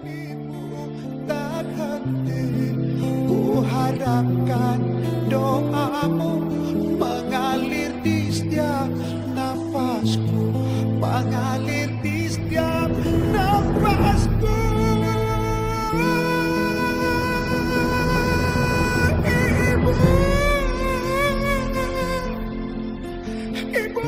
Tak henti, ku harapkan doamu mengalir di setiap nafasku, mengalir di setiap nafasku. Ibu,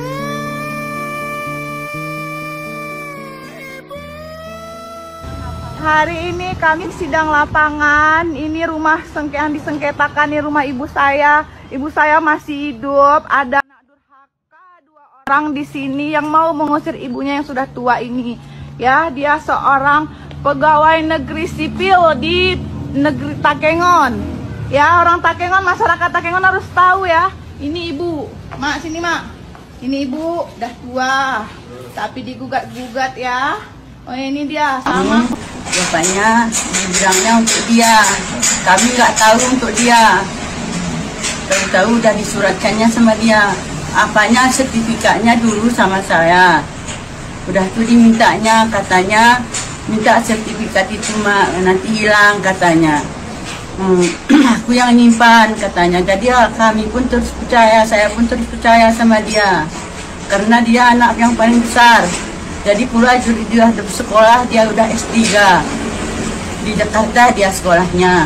hari ini kami sidang lapangan. Ini rumah yang disengketakan, ini rumah ibu saya. Ibu saya masih hidup. Ada anak durhaka 2 orang di sini yang mau mengusir ibunya yang sudah tua ini. Ya, dia seorang pegawai negeri sipil di negeri Takengon. Ya, orang Takengon, masyarakat Takengon harus tahu ya. Ini ibu, mak sini mak. Ini ibu udah tua, tapi digugat-gugat ya. Oh ini dia sama. Bapaknya dibilangnya untuk dia, kami nggak tahu untuk dia. Tahu-tahu udah disuratkannya sama dia. Apanya sertifikatnya dulu sama saya. Udah tuh dimintanya, katanya minta sertifikat itu nanti hilang katanya. Aku yang nyimpan katanya. Jadi kami pun terus percaya, saya pun terus percaya sama dia. Karena dia anak yang paling besar. Jadi pula dia sekolah, dia udah S3 di Jakarta dia sekolahnya.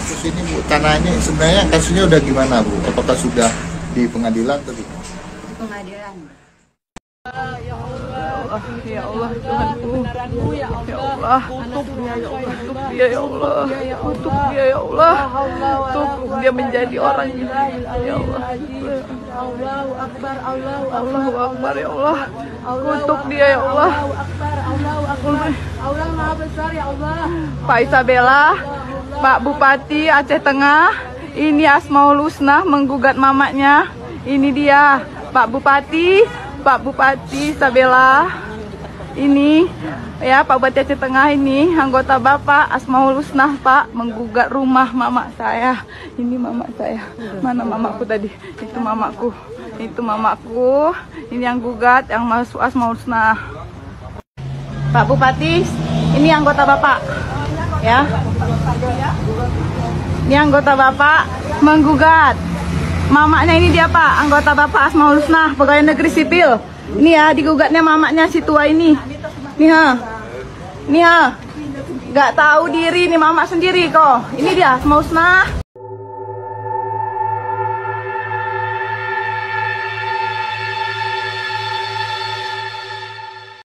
Terus ini Bu, tanahnya sebenarnya kasusnya udah gimana Bu? Apakah sudah di pengadilan tadi? Di pengadilan. Ya Allah Tuhanku, ya Allah, tutup dia ya Allah, tutup dia ya Allah, tutup dia ya Allah, tutup dia menjadi orang gila ya Allah. Allahu Akbar, Allahu Akbar ya Allah, kutuk dia ya Allah. Allah Maha Besar ya Allah. Pak Isabella, Pak Bupati Aceh Tengah, ini Asmaul Husna menggugat mamanya. Ini dia Pak Bupati Isabella. Ini ya Pak Bupati Aceh Tengah, ini anggota Bapak Asmaul Husna Pak menggugat rumah mama saya. Ini mama saya. Mana mamaku tadi? Itu mamaku. Itu mamaku. Ini yang gugat, yang masuk Asmaul Husna. Pak Bupati, ini anggota Bapak. Ya. Ini anggota Bapak menggugat. Mamanya ini dia Pak, anggota Bapak Asmaul Husna, pegawai negeri sipil. Ini ya, digugatnya mamanya si tua ini. Nih ha, nggak tahu diri nih mama sendiri kok. Ini dia Asmaul Husna.